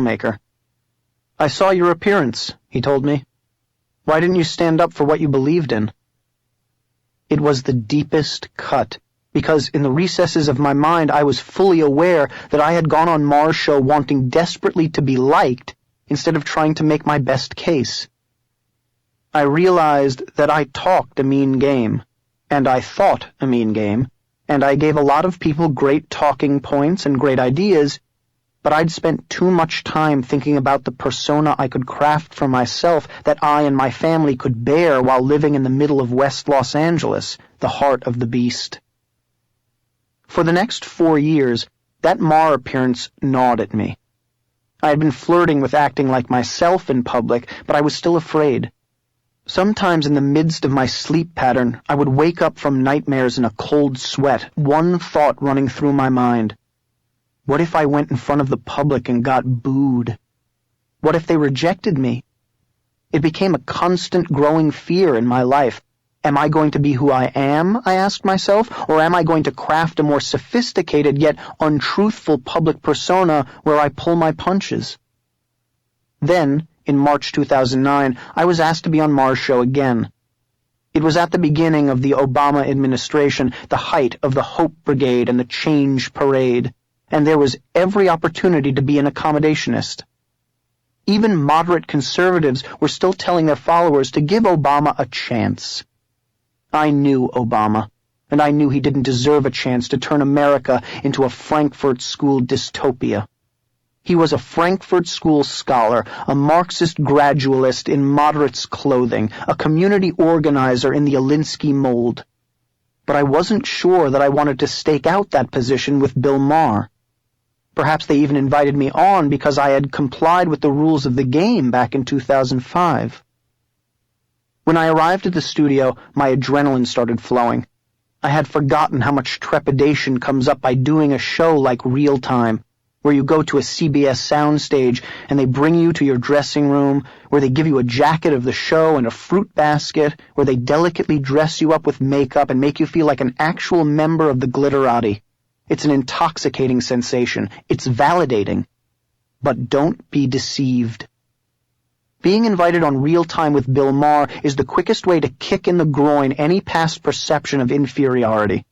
peacemaker. "I saw your appearance," he told me. "Why didn't you stand up for what you believed in?" It was the deepest cut, because in the recesses of my mind I was fully aware that I had gone on Mars' show wanting desperately to be liked instead of trying to make my best case. I realized that I talked a mean game, and I thought a mean game, and I gave a lot of people great talking points and great ideas, but I'd spent too much time thinking about the persona I could craft for myself that I and my family could bear while living in the middle of West Los Angeles, the heart of the beast. For the next 4 years, that Mar appearance gnawed at me. I had been flirting with acting like myself in public, but I was still afraid. Sometimes in the midst of my sleep pattern, I would wake up from nightmares in a cold sweat, one thought running through my mind. What if I went in front of the public and got booed? What if they rejected me? It became a constant growing fear in my life. Am I going to be who I am, I asked myself, or am I going to craft a more sophisticated yet untruthful public persona where I pull my punches? Then, in March 2009, I was asked to be on Mars' show again. It was at the beginning of the Obama administration, the height of the Hope Brigade and the Change Parade, and there was every opportunity to be an accommodationist. Even moderate conservatives were still telling their followers to give Obama a chance. I knew Obama, and I knew he didn't deserve a chance to turn America into a Frankfurt School dystopia. He was a Frankfurt School scholar, a Marxist gradualist in moderate's clothing, a community organizer in the Alinsky mold. But I wasn't sure that I wanted to stake out that position with Bill Maher. Perhaps they even invited me on because I had complied with the rules of the game back in 2005. When I arrived at the studio, my adrenaline started flowing. I had forgotten how much trepidation comes up by doing a show like Real Time, where you go to a CBS soundstage and they bring you to your dressing room, where they give you a jacket of the show and a fruit basket, where they delicately dress you up with makeup and make you feel like an actual member of the glitterati. It's an intoxicating sensation. It's validating. But don't be deceived. Being invited on Real Time with Bill Maher is the quickest way to kick in the groin any past perception of inferiority.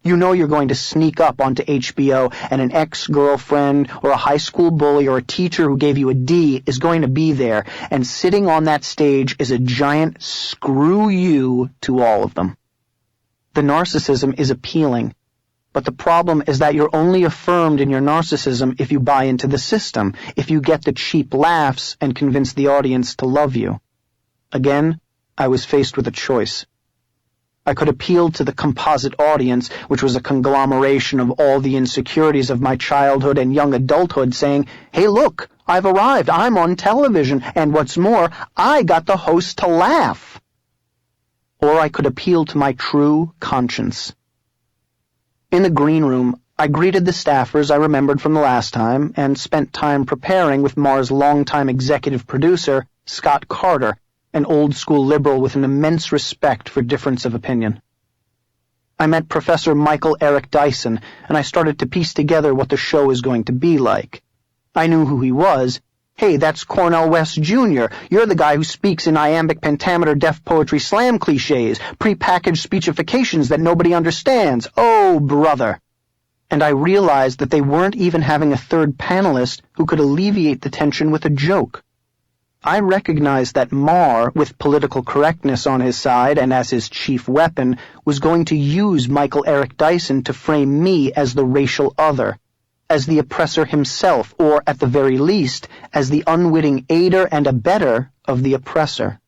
You know you're going to sneak up onto HBO and an ex-girlfriend or a high school bully or a teacher who gave you a D is going to be there, and sitting on that stage is a giant screw you to all of them. The narcissism is appealing. But the problem is that you're only affirmed in your narcissism if you buy into the system, if you get the cheap laughs and convince the audience to love you. Again, I was faced with a choice. I could appeal to the composite audience, which was a conglomeration of all the insecurities of my childhood and young adulthood, saying, "Hey, look, I've arrived, I'm on television, and what's more, I got the host to laugh." Or I could appeal to my true conscience. In the green room, I greeted the staffers I remembered from the last time and spent time preparing with Mars' longtime executive producer, Scott Carter, an old-school liberal with an immense respect for difference of opinion. I met Professor Michael Eric Dyson, and I started to piece together what the show was going to be like. I knew who he was. "Hey, that's Cornel West Jr. You're the guy who speaks in iambic pentameter deaf poetry slam cliches, prepackaged speechifications that nobody understands. Oh, brother." And I realized that they weren't even having a third panelist who could alleviate the tension with a joke. I recognized that Maher, with political correctness on his side and as his chief weapon, was going to use Michael Eric Dyson to frame me as the racial other, as the oppressor himself, or, at the very least, as the unwitting aider and abettor of the oppressor.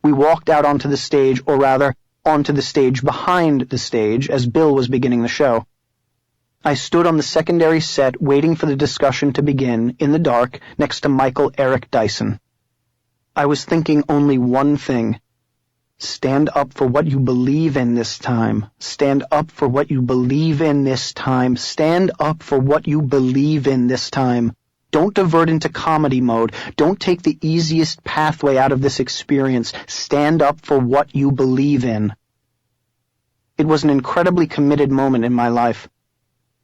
We walked out onto the stage, or rather, onto the stage behind the stage, as Bill was beginning the show. I stood on the secondary set waiting for the discussion to begin, in the dark, next to Michael Eric Dyson. I was thinking only one thing. Stand up for what you believe in this time. Stand up for what you believe in this time. Stand up for what you believe in this time. Don't divert into comedy mode. Don't take the easiest pathway out of this experience. Stand up for what you believe in. It was an incredibly committed moment in my life.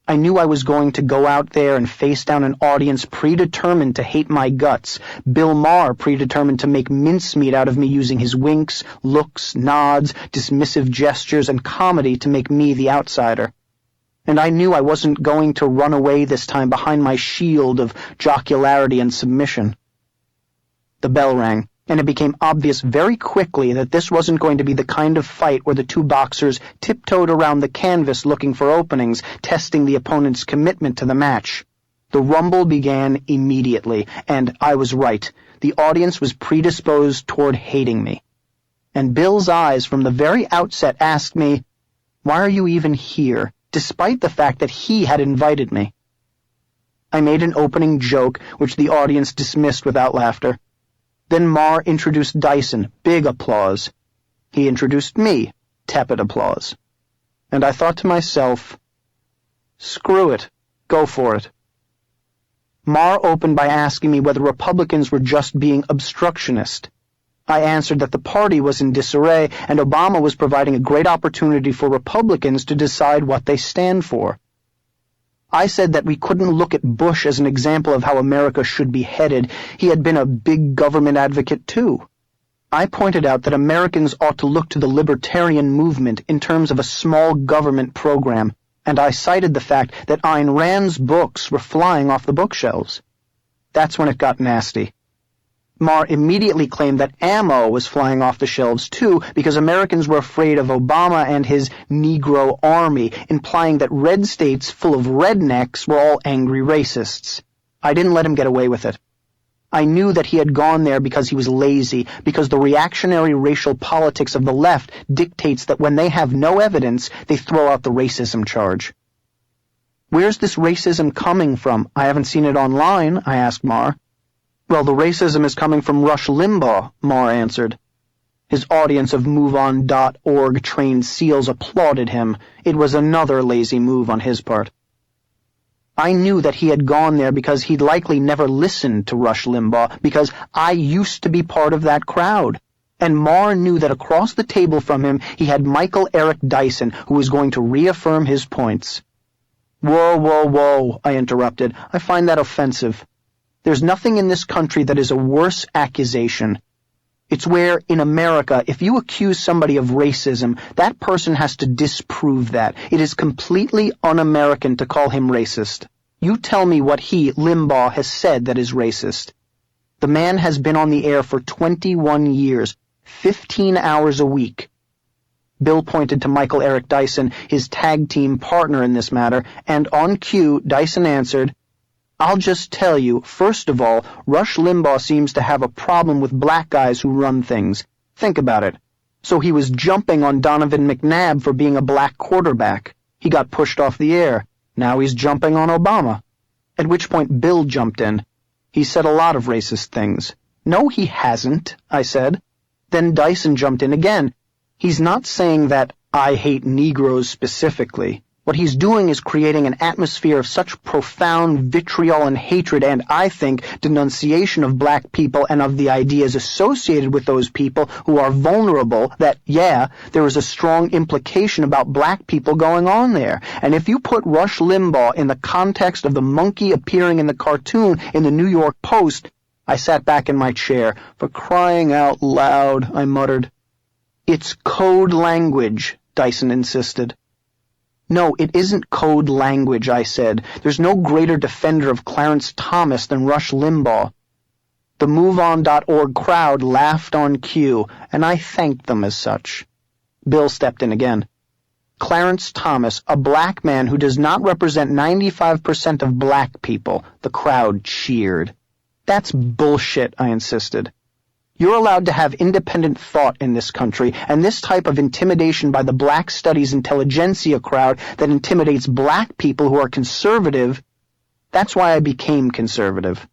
I knew I was going to go out there and face down an audience predetermined to hate my guts, Bill Maher predetermined to make mincemeat out of me using his winks, looks, nods, dismissive gestures, and comedy to make me the outsider. And I knew I wasn't going to run away this time behind my shield of jocularity and submission. The bell rang, and it became obvious very quickly that this wasn't going to be the kind of fight where the two boxers tiptoed around the canvas looking for openings, testing the opponent's commitment to the match. The rumble began immediately, and I was right. The audience was predisposed toward hating me. And Bill's eyes from the very outset asked me, "Why are you even here?" despite the fact that he had invited me. I made an opening joke, which the audience dismissed without laughter. Then Maher introduced Dyson, big applause. He introduced me, tepid applause. And I thought to myself, screw it, go for it. Maher opened by asking me whether Republicans were just being obstructionist. I answered that the party was in disarray and Obama was providing a great opportunity for Republicans to decide what they stand for. I said that we couldn't look at Bush as an example of how America should be headed. He had been a big government advocate too. I pointed out that Americans ought to look to the libertarian movement in terms of a small government program, and I cited the fact that Ayn Rand's books were flying off the bookshelves. That's when it got nasty. Maher immediately claimed that ammo was flying off the shelves too because Americans were afraid of Obama and his Negro army, implying that red states full of rednecks were all angry racists. I didn't let him get away with it. I knew that he had gone there because he was lazy, because the reactionary racial politics of the left dictates that when they have no evidence, they throw out the racism charge. "Where's this racism coming from? I haven't seen it online," I asked Maher. "Well, the racism is coming from Rush Limbaugh," Maher answered. His audience of MoveOn.org trained SEALs applauded him. It was another lazy move on his part. I knew that he had gone there because he'd likely never listened to Rush Limbaugh, because I used to be part of that crowd. And Maher knew that across the table from him he had Michael Eric Dyson, who was going to reaffirm his points. "Whoa, whoa, whoa," I interrupted. "I find that offensive. There's nothing in this country that is a worse accusation. It's where, in America, if you accuse somebody of racism, that person has to disprove that. It is completely un-American to call him racist. You tell me what he, Limbaugh, has said that is racist. The man has been on the air for 21 years, 15 hours a week." Bill pointed to Michael Eric Dyson, his tag team partner in this matter, and on cue, Dyson answered, "I'll just tell you, first of all, Rush Limbaugh seems to have a problem with black guys who run things. Think about it. So he was jumping on Donovan McNabb for being a black quarterback. He got pushed off the air. Now he's jumping on Obama." At which point Bill jumped in. "He said a lot of racist things." "No, he hasn't," I said. Then Dyson jumped in again. "He's not saying that I hate Negroes specifically. What he's doing is creating an atmosphere of such profound vitriol and hatred and, I think, denunciation of black people and of the ideas associated with those people who are vulnerable that, yeah, there is a strong implication about black people going on there. And if you put Rush Limbaugh in the context of the monkey appearing in the cartoon in the New York Post," I sat back in my chair. "For crying out loud," I muttered. "It's code language," Dyson insisted. "No, it isn't code language," I said. "There's no greater defender of Clarence Thomas than Rush Limbaugh." The MoveOn.org crowd laughed on cue, and I thanked them as such. Bill stepped in again. "Clarence Thomas, a black man who does not represent 95% of black people," the crowd cheered. "That's bullshit," I insisted. "You're allowed to have independent thought in this country, and this type of intimidation by the Black Studies intelligentsia crowd that intimidates black people who are conservative, that's why I became conservative."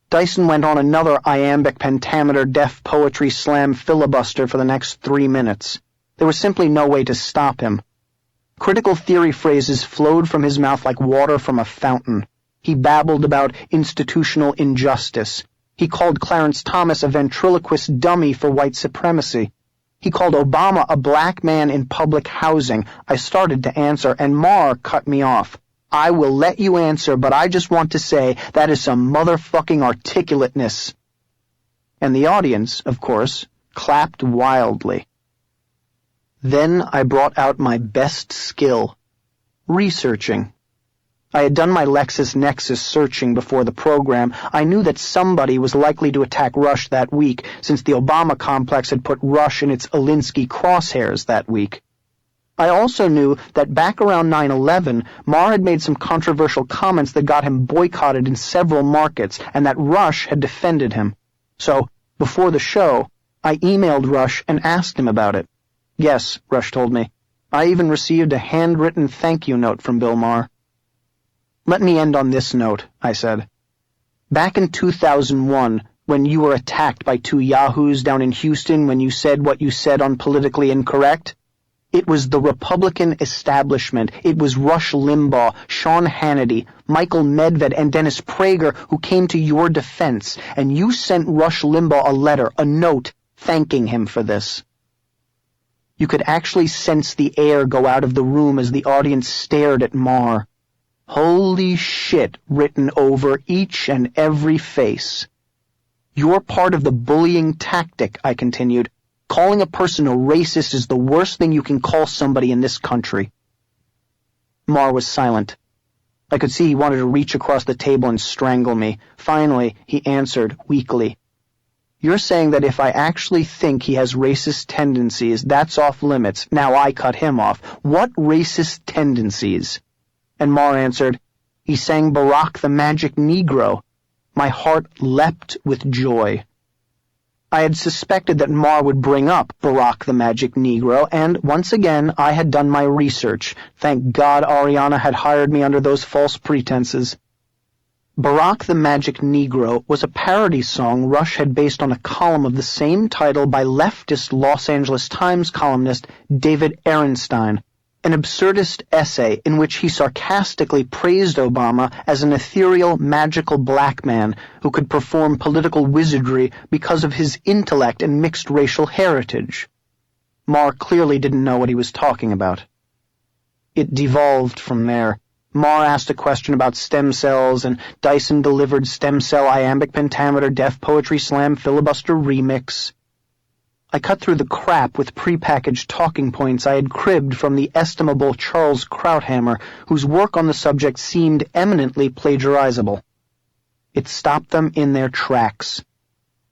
Dyson went on another iambic pentameter deaf poetry slam filibuster for the next 3 minutes. There was simply no way to stop him. Critical theory phrases flowed from his mouth like water from a fountain. He babbled about institutional injustice. He called Clarence Thomas a ventriloquist dummy for white supremacy. He called Obama a black man in public housing. I started to answer, and Marr cut me off. I will let you answer, but I just want to say that is some motherfucking articulateness. And the audience, of course, clapped wildly. Then I brought out my best skill, researching. I had done my LexisNexis searching before the program. I knew that somebody was likely to attack Rush that week, since the Obama complex had put Rush in its Alinsky crosshairs that week. I also knew that back around 9/11, Marr had made some controversial comments that got him boycotted in several markets, and that Rush had defended him. So, before the show, I emailed Rush and asked him about it. Yes, Rush told me. I even received a handwritten thank you note from Bill Marr. Let me end on this note, I said. Back in 2001, when you were attacked by two yahoos down in Houston when you said what you said on Politically Incorrect, it was the Republican establishment. It was Rush Limbaugh, Sean Hannity, Michael Medved, and Dennis Prager who came to your defense, and you sent Rush Limbaugh a letter, a note, thanking him for this. You could actually sense the air go out of the room as the audience stared at Marr. Holy shit written over each and every face. You're part of the bullying tactic, I continued. Calling a person a racist is the worst thing you can call somebody in this country. Marr was silent. I could see he wanted to reach across the table and strangle me. Finally, he answered weakly. You're saying that if I actually think he has racist tendencies, that's off limits. Now I cut him off. What racist tendencies? And Marr answered, he sang Barack the Magic Negro. My heart leapt with joy. I had suspected that Marr would bring up Barack the Magic Negro, and once again I had done my research. Thank God Ariana had hired me under those false pretenses. Barack the Magic Negro was a parody song Rush had based on a column of the same title by leftist Los Angeles Times columnist David Ehrenstein, an absurdist essay in which he sarcastically praised Obama as an ethereal, magical black man who could perform political wizardry because of his intellect and mixed racial heritage. Marr clearly didn't know what he was talking about. It devolved from there. Marr asked a question about stem cells, and Dyson delivered stem cell iambic pentameter Def Poetry Slam filibuster remix. I cut through the crap with prepackaged talking points I had cribbed from the estimable Charles Krauthammer, whose work on the subject seemed eminently plagiarizable. It stopped them in their tracks.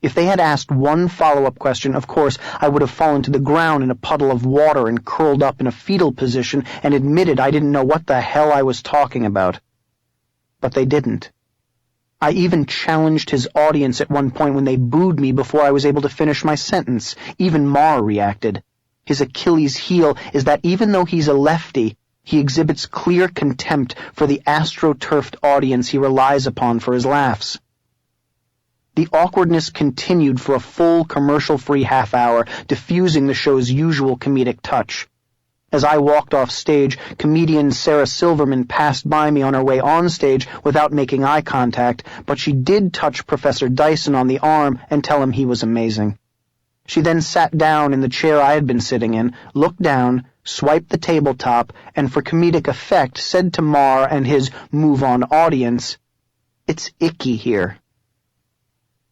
If they had asked one follow-up question, of course, I would have fallen to the ground in a puddle of water and curled up in a fetal position and admitted I didn't know what the hell I was talking about. But they didn't. I even challenged his audience at one point when they booed me before I was able to finish my sentence. Even Marr reacted. His Achilles heel is that even though he's a lefty, he exhibits clear contempt for the astroturfed audience he relies upon for his laughs. The awkwardness continued for a full commercial-free half hour, diffusing the show's usual comedic touch. As I walked off stage, comedian Sarah Silverman passed by me on her way on stage without making eye contact, but she did touch Professor Dyson on the arm and tell him he was amazing. She then sat down in the chair I had been sitting in, looked down, swiped the tabletop, and for comedic effect said to Marr and his move-on audience, "It's icky here."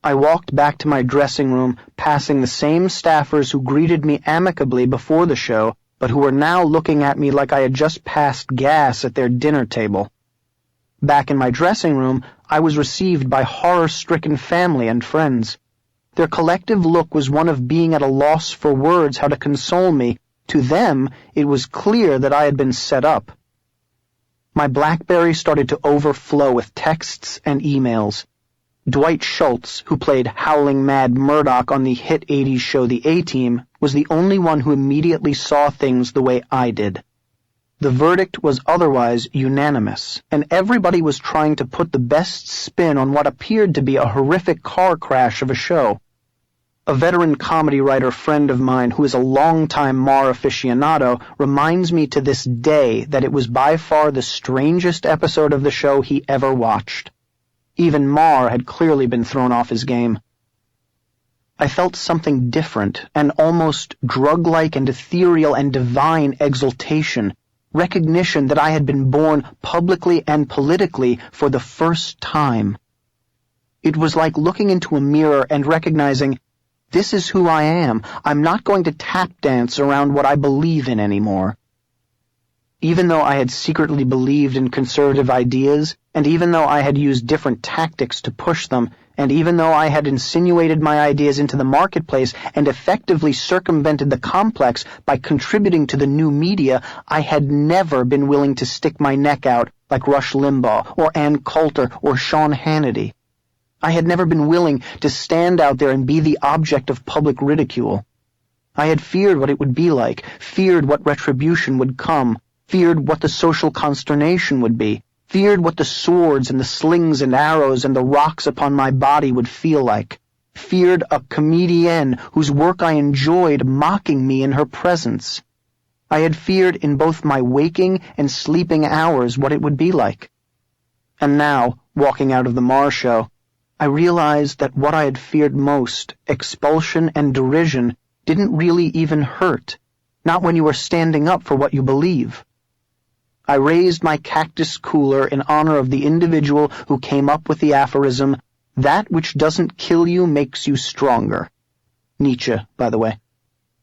I walked back to my dressing room, passing the same staffers who greeted me amicably before the show, but who were now looking at me like I had just passed gas at their dinner table. Back in my dressing room, I was received by horror-stricken family and friends. Their collective look was one of being at a loss for words how to console me. To them, it was clear that I had been set up. My BlackBerry started to overflow with texts and emails. Dwight Schultz, who played Howling Mad Murdoch on the hit 80s show The A-Team, was the only one who immediately saw things the way I did. The verdict was otherwise unanimous, and everybody was trying to put the best spin on what appeared to be a horrific car crash of a show. A veteran comedy writer friend of mine who is a longtime Marr aficionado reminds me to this day that it was by far the strangest episode of the show he ever watched. Even Marr had clearly been thrown off his game. I felt something different, an almost drug-like and ethereal and divine exultation, recognition that I had been born publicly and politically for the first time. It was like looking into a mirror and recognizing, this is who I am. I'm not going to tap dance around what I believe in anymore. Even though I had secretly believed in conservative ideas, and even though I had used different tactics to push them, and even though I had insinuated my ideas into the marketplace and effectively circumvented the complex by contributing to the new media, I had never been willing to stick my neck out like Rush Limbaugh or Ann Coulter or Sean Hannity. I had never been willing to stand out there and be the object of public ridicule. I had feared what it would be like, feared what retribution would come, feared what the social consternation would be, feared what the swords and the slings and arrows and the rocks upon my body would feel like, feared a comedienne whose work I enjoyed mocking me in her presence. I had feared in both my waking and sleeping hours what it would be like. And now, walking out of the Mars show, I realized that what I had feared most, expulsion and derision, didn't really even hurt, not when you are standing up for what you believe. I raised my cactus cooler in honor of the individual who came up with the aphorism, "That which doesn't kill you makes you stronger." Nietzsche, by the way.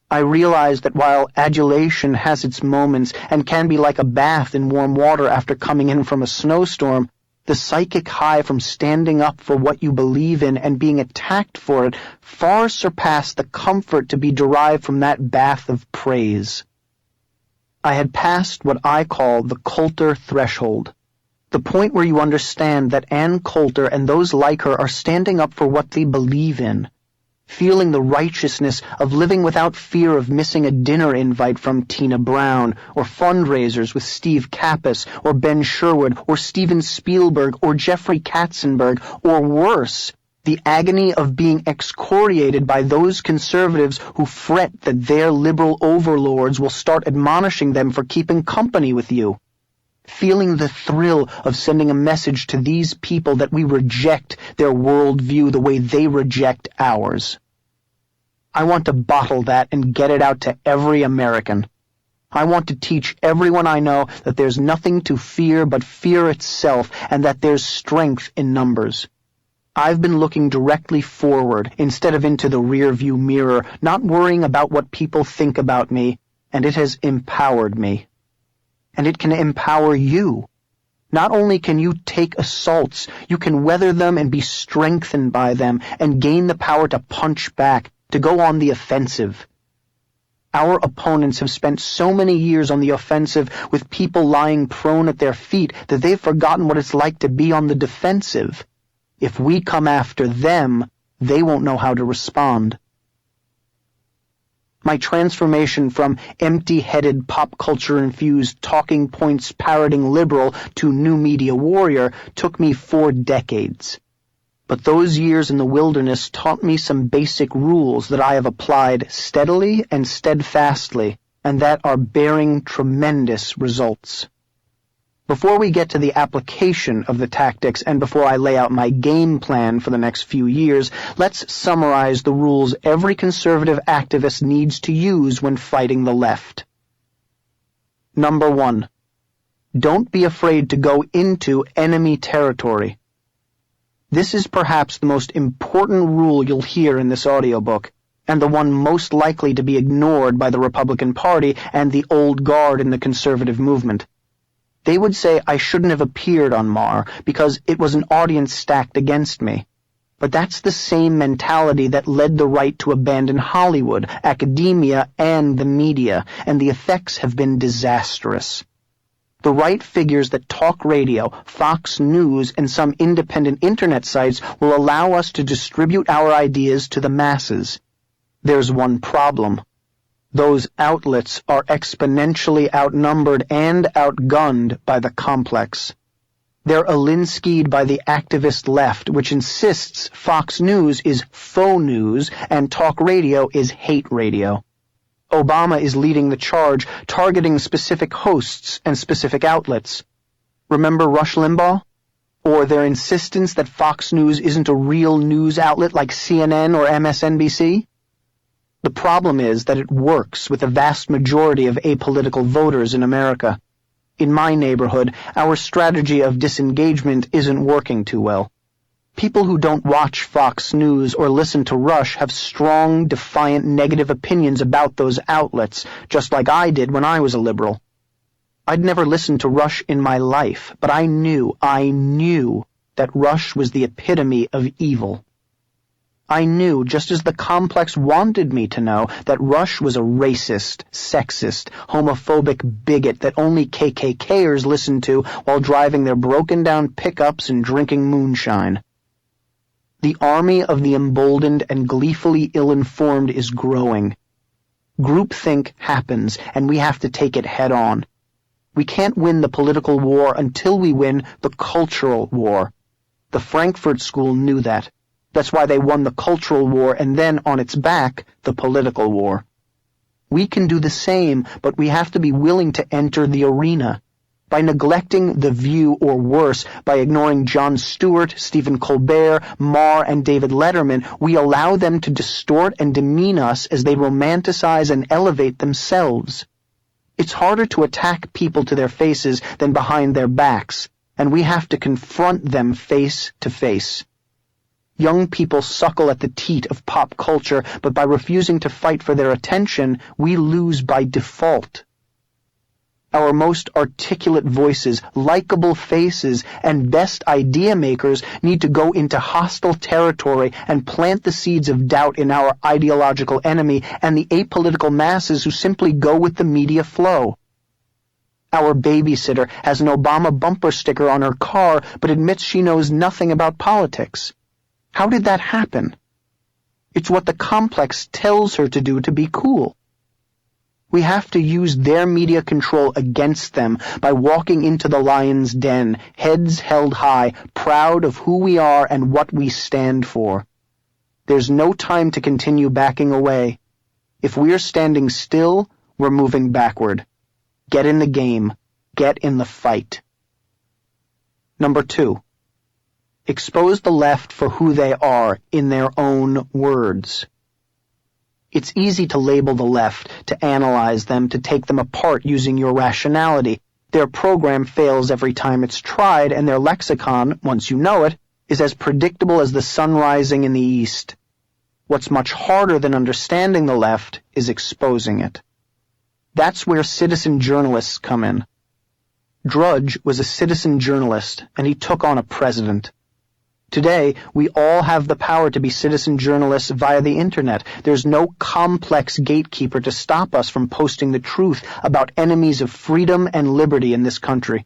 I realized that while adulation has its moments and can be like a bath in warm water after coming in from a snowstorm, the psychic high from standing up for what you believe in and being attacked for it far surpassed the comfort to be derived from that bath of praise. I had passed what I call the Coulter threshold, the point where you understand that Ann Coulter and those like her are standing up for what they believe in, feeling the righteousness of living without fear of missing a dinner invite from Tina Brown, or fundraisers with Steve Kappas, or Ben Sherwood, or Steven Spielberg, or Jeffrey Katzenberg, or worse, the agony of being excoriated by those conservatives who fret that their liberal overlords will start admonishing them for keeping company with you. Feeling the thrill of sending a message to these people that we reject their worldview the way they reject ours. I want to bottle that and get it out to every American. I want to teach everyone I know that there's nothing to fear but fear itself, and that there's strength in numbers. I've been looking directly forward instead of into the rearview mirror, not worrying about what people think about me, and it has empowered me. And it can empower you. Not only can you take assaults, you can weather them and be strengthened by them and gain the power to punch back, to go on the offensive. Our opponents have spent so many years on the offensive with people lying prone at their feet that they've forgotten what it's like to be on the defensive. If we come after them, they won't know how to respond. My transformation from empty-headed pop culture-infused talking points parroting liberal to new media warrior took me 4 decades. But those years in the wilderness taught me some basic rules that I have applied steadily and steadfastly, and that are bearing tremendous results. Before we get to the application of the tactics and before I lay out my game plan for the next few years, let's summarize the rules every conservative activist needs to use when fighting the left. Number 1. Don't be afraid to go into enemy territory. This is perhaps the most important rule you'll hear in this audiobook, and the one most likely to be ignored by the Republican Party and the old guard in the conservative movement. They would say I shouldn't have appeared on Mar because it was an audience stacked against me. But that's the same mentality that led the right to abandon Hollywood, academia, and the media, and the effects have been disastrous. The right figures that talk radio, Fox News, and some independent internet sites will allow us to distribute our ideas to the masses. There's one problem. Those outlets are exponentially outnumbered and outgunned by the complex. They're Alinsky'd by the activist left, which insists Fox News is faux news and talk radio is hate radio. Obama is leading the charge, targeting specific hosts and specific outlets. Remember Rush Limbaugh? Or their insistence that Fox News isn't a real news outlet like CNN or MSNBC? The problem is that it works with the vast majority of apolitical voters in America. In my neighborhood, our strategy of disengagement isn't working too well. People who don't watch Fox News or listen to Rush have strong, defiant, negative opinions about those outlets, just like I did when I was a liberal. I'd never listened to Rush in my life, but I knew that Rush was the epitome of evil. I knew, just as the complex wanted me to know, that Rush was a racist, sexist, homophobic bigot that only KKKers listened to while driving their broken-down pickups and drinking moonshine. The army of the emboldened and gleefully ill-informed is growing. Groupthink happens, and we have to take it head-on. We can't win the political war until we win the cultural war. The Frankfurt School knew that. That's why they won the cultural war and then, on its back, the political war. We can do the same, but we have to be willing to enter the arena. By neglecting The View, or worse, by ignoring Jon Stewart, Stephen Colbert, Maher, and David Letterman, we allow them to distort and demean us as they romanticize and elevate themselves. It's harder to attack people to their faces than behind their backs, and we have to confront them face to face. Young people suckle at the teat of pop culture, but by refusing to fight for their attention, we lose by default. Our most articulate voices, likable faces, and best idea makers need to go into hostile territory and plant the seeds of doubt in our ideological enemy and the apolitical masses who simply go with the media flow. Our babysitter has an Obama bumper sticker on her car, but admits she knows nothing about politics. How did that happen? It's what the complex tells her to do to be cool. We have to use their media control against them by walking into the lion's den, heads held high, proud of who we are and what we stand for. There's no time to continue backing away. If we're standing still, we're moving backward. Get in the game. Get in the fight. Number 2. Expose the left for who they are in their own words. It's easy to label the left, to analyze them, to take them apart using your rationality. Their program fails every time it's tried, and their lexicon, once you know it, is as predictable as the sun rising in the east. What's much harder than understanding the left is exposing it. That's where citizen journalists come in. Drudge was a citizen journalist, and he took on a president. Today, we all have the power to be citizen journalists via the internet. There's no complex gatekeeper to stop us from posting the truth about enemies of freedom and liberty in this country.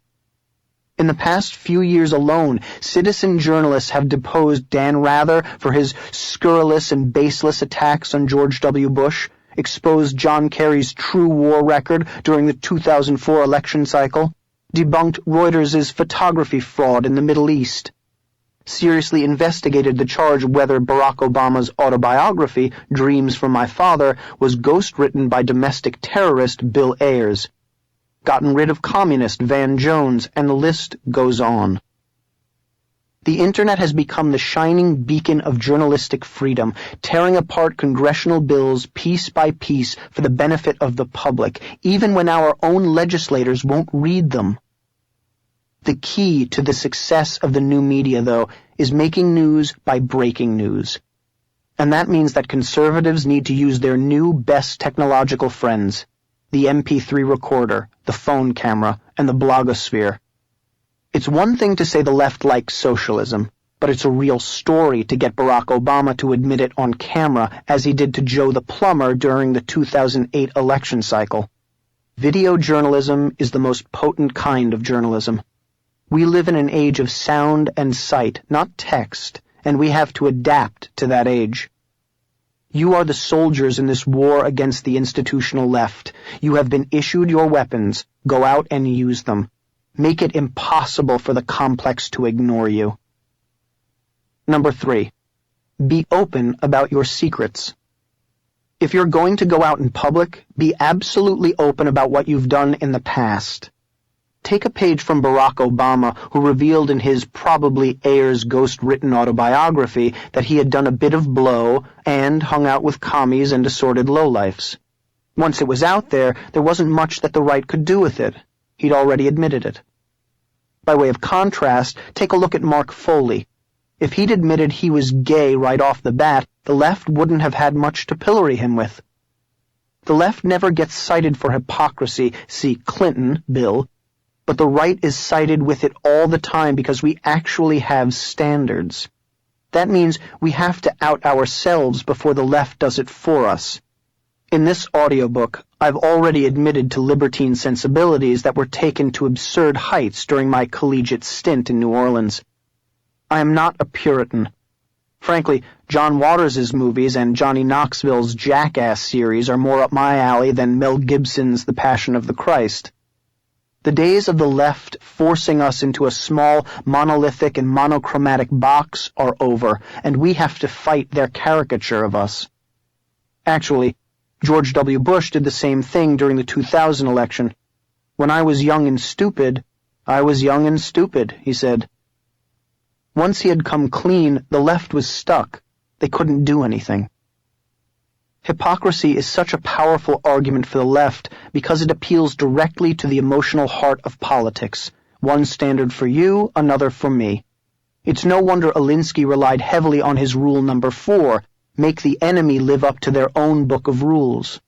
In the past few years alone, citizen journalists have deposed Dan Rather for his scurrilous and baseless attacks on George W. Bush, exposed John Kerry's true war record during the 2004 election cycle, debunked Reuters' photography fraud in the Middle East, seriously investigated the charge of whether Barack Obama's autobiography, Dreams from My Father, was ghostwritten by domestic terrorist Bill Ayers, gotten rid of communist Van Jones, and the list goes on. The internet has become the shining beacon of journalistic freedom, tearing apart congressional bills piece by piece for the benefit of the public, even when our own legislators won't read them. The key to the success of the new media, though, is making news by breaking news. And that means that conservatives need to use their new best technological friends, the MP3 recorder, the phone camera, and the blogosphere. It's one thing to say the left likes socialism, but it's a real story to get Barack Obama to admit it on camera, as he did to Joe the plumber during the 2008 election cycle. Video journalism is the most potent kind of journalism. We live in an age of sound and sight, not text, and we have to adapt to that age. You are the soldiers in this war against the institutional left. You have been issued your weapons. Go out and use them. Make it impossible for the complex to ignore you. Number 3. Be open about your secrets. If you're going to go out in public, be absolutely open about what you've done in the past. take a page from Barack Obama, who revealed in his probably Ayers ghost-written autobiography that he had done a bit of blow and hung out with commies and assorted lowlifes. Once it was out there wasn't much that the right could do with it. He'd already admitted it. By way of contrast, take a look at Mark Foley. If he'd admitted he was gay right off the bat, the left wouldn't have had much to pillory him with. The left never gets cited for hypocrisy, see Clinton, Bill, but the right is cited with it all the time because we actually have standards. That means we have to out ourselves before the left does it for us. In this audiobook, I've already admitted to libertine sensibilities that were taken to absurd heights during my collegiate stint in New Orleans. I am not a Puritan. Frankly, John Waters' movies and Johnny Knoxville's Jackass series are more up my alley than Mel Gibson's The Passion of the Christ. The days of the left forcing us into a small, monolithic and monochromatic box are over, and we have to fight their caricature of us. Actually, George W. Bush did the same thing during the 2000 election. When I was young and stupid, I was young and stupid, he said. Once he had come clean, the left was stuck. They couldn't do anything. Hypocrisy is such a powerful argument for the left because it appeals directly to the emotional heart of politics. One standard for you, another for me. It's no wonder Alinsky relied heavily on his rule number 4, make the enemy live up to their own book of rules.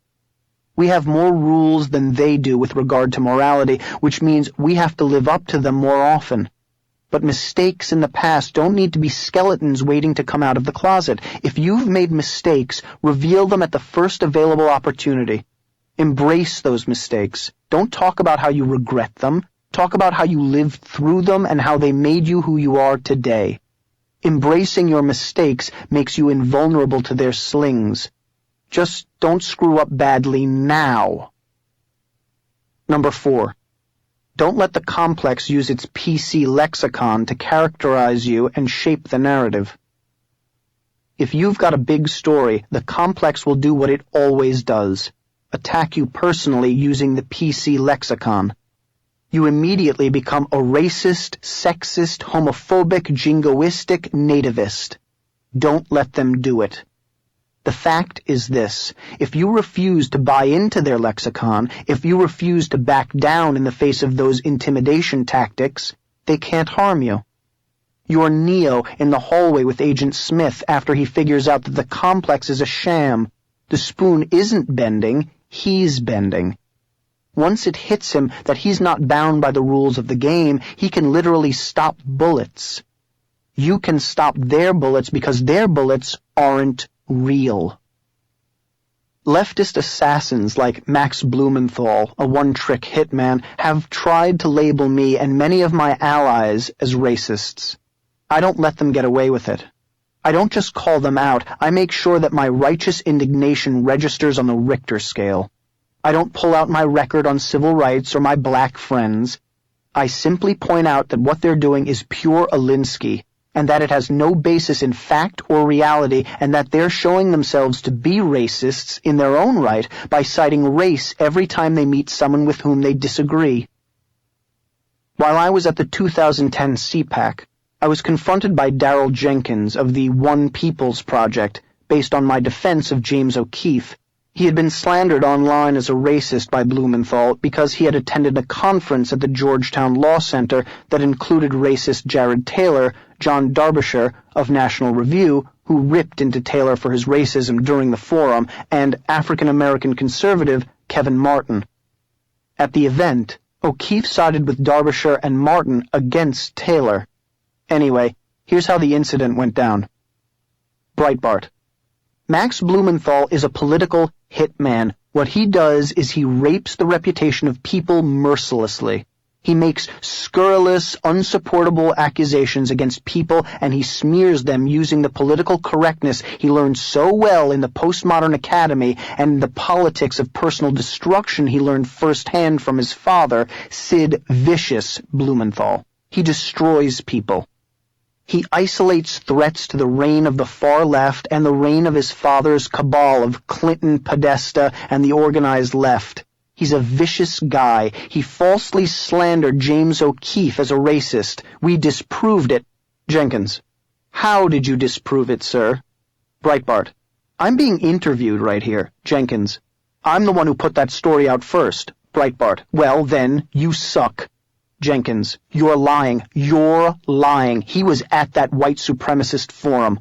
We have more rules than they do with regard to morality, which means we have to live up to them more often. But mistakes in the past don't need to be skeletons waiting to come out of the closet. If you've made mistakes, reveal them at the first available opportunity. Embrace those mistakes. Don't talk about how you regret them. Talk about how you lived through them and how they made you who you are today. Embracing your mistakes makes you invulnerable to their slings. Just don't screw up badly now. Number 4. Don't let the complex use its PC lexicon to characterize you and shape the narrative. If you've got a big story, the complex will do what it always does. Attack you personally using the PC lexicon. You immediately become a racist, sexist, homophobic, jingoistic nativist. Don't let them do it. The fact is this: if you refuse to buy into their lexicon, if you refuse to back down in the face of those intimidation tactics, they can't harm you. You're Neo in the hallway with Agent Smith after he figures out that the complex is a sham. The spoon isn't bending, he's bending. Once it hits him that he's not bound by the rules of the game, he can literally stop bullets. You can stop their bullets because their bullets aren't real. Leftist assassins like Max Blumenthal, a one-trick hitman, have tried to label me and many of my allies as racists. I don't let them get away with it. I don't just call them out, I make sure that my righteous indignation registers on the Richter scale. I don't pull out my record on civil rights or my black friends. I simply point out that what they're doing is pure Alinsky, and that it has no basis in fact or reality, and that they're showing themselves to be racists in their own right by citing race every time they meet someone with whom they disagree. While I was at the 2010 CPAC, I was confronted by Darrell Jenkins of the One People's Project, based on my defense of James O'Keefe. He had been slandered online as a racist by Blumenthal because he had attended a conference at the Georgetown Law Center that included racist Jared Taylor, John Derbyshire of National Review, who ripped into Taylor for his racism during the forum, and African-American conservative Kevin Martin. At the event, O'Keefe sided with Derbyshire and Martin against Taylor. Anyway, here's how the incident went down. Breitbart. Max Blumenthal is a political hitman. What he does is he rapes the reputation of people mercilessly. He makes scurrilous, unsupportable accusations against people, and he smears them using the political correctness he learned so well in the postmodern academy and the politics of personal destruction he learned firsthand from his father, Sid Vicious Blumenthal. He destroys people. He isolates threats to the reign of the far left and the reign of his father's cabal of Clinton, Podesta, and the organized left. He's a vicious guy. He falsely slandered James O'Keefe as a racist. We disproved it. Jenkins: How did you disprove it, sir? Breitbart: I'm being interviewed right here. Jenkins: I'm the one who put that story out first. Breitbart: Well, then, you suck. Jenkins: You're lying. You're lying. He was at that white supremacist forum.